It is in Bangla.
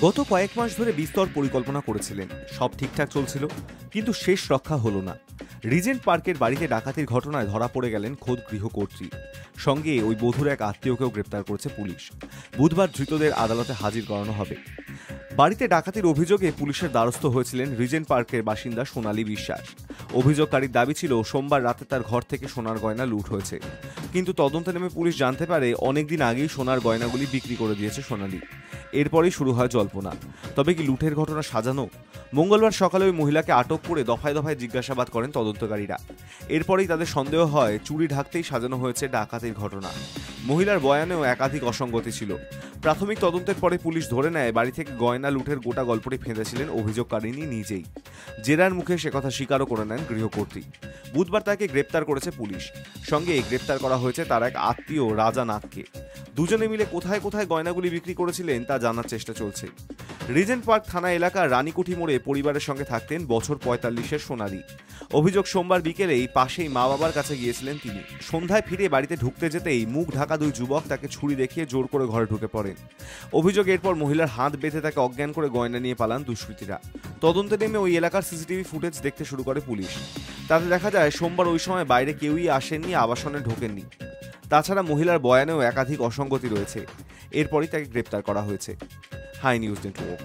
গত কয়েক মাস ধরে বিস্তর পরিকল্পনা করেছিলেন, সব ঠিকঠাক চলছিল, কিন্তু শেষ রক্ষা হলো না। রিজেন্ট পার্কের বাড়িতে ডাকাতির ঘটনায় ধরা পড়ে গেলেন খোদ গৃহকর্ত্রী। সঙ্গে ওই বধূর এক আত্মীয়কেও গ্রেপ্তার করেছে পুলিশ। বুধবার ধৃতদের আদালতে হাজির করানো হবে। বাড়িতে ডাকাতির অভিযোগে পুলিশের দ্বারস্থ হয়েছিলেন রিজেন্ট পার্কের বাসিন্দা সোনালী বিশ্বাস। অভিযোগকারীর দাবি ছিল সোমবার রাতে তার ঘর থেকে সোনার গয়না লুট হয়েছে, কিন্তু তদন্তে নেমে পুলিশ জানতে পারে অনেকদিন আগেই সোনার গয়নাগুলি বিক্রি করে দিয়েছে সোনালী। এরপরেই শুরু হয় জল্পনা। তবে কি লুটের ঘটনা সাজানো? মঙ্গলবার সকালে ওই মহিলাকে আটক করে দফায় দফায় জিজ্ঞাসাবাদ করেন তদন্তকারীরা। এরপরেই তাদের সন্দেহ হয় চুরি ঢাকতেই সাজানো হয়েছে ডাকাতির ঘটনা। মহিলার বয়ানেও একাধিক অসঙ্গতি ছিল। প্রাথমিক তদন্তের পরে পুলিশ ধরে নেয় বাড়ি থেকে গয়না লুটের গোটা গল্পটি ফেঁদেছিলেন অভিযোগকারিনী নিজেই। জেরার মুখে সে কথা স্বীকারও করে নেন গৃহকর্ত্রী। বুধবার তাকে গ্রেপ্তার করেছে পুলিশ। সঙ্গে গ্রেপ্তার করা হয়েছে তার এক আত্মীয় রাজা নাগকে। দুজনে মিলে কোথায় কোথায় গয়নাগুলি বিক্রি করেছিলেন তা জানার চেষ্টা চলছে। রিজেন্ট পার্ক থানা এলাকার রানীকুঠি মোড়ে পরিবারের সঙ্গে থাকতেন বছর ৪৫-এর সোনালী। অভিযোগ সোমবার বিকেলেই পাশেই মা বাবার কাছে গিয়েছিলেন তিনি। সন্ধ্যায় ফিরে বাড়িতে ঢুকতে যেতেই মুখ ঢাকা দুই যুবক তাকে ছুরি দেখিয়ে জোর করে ঘরে ঢুকে পড়েন। অভিযোগ এরপর মহিলার হাত বেঁধে তাকে অজ্ঞান করে গয়না নিয়ে পালান দুষ্কৃতীরা। তদন্তে নেমে ওই এলাকার সিসিটিভি ফুটেজ দেখতে শুরু করে পুলিশ। তাতে দেখা যায় সোমবার ওই সময় বাইরে কেউই আসেননি, আবাসনে ঢোকেননি। তাছাড়া মহিলার বয়ানেও একাধিক অসঙ্গতি রয়েছে। এরপরই তাকে গ্রেপ্তার করা হয়েছে। Hi news network.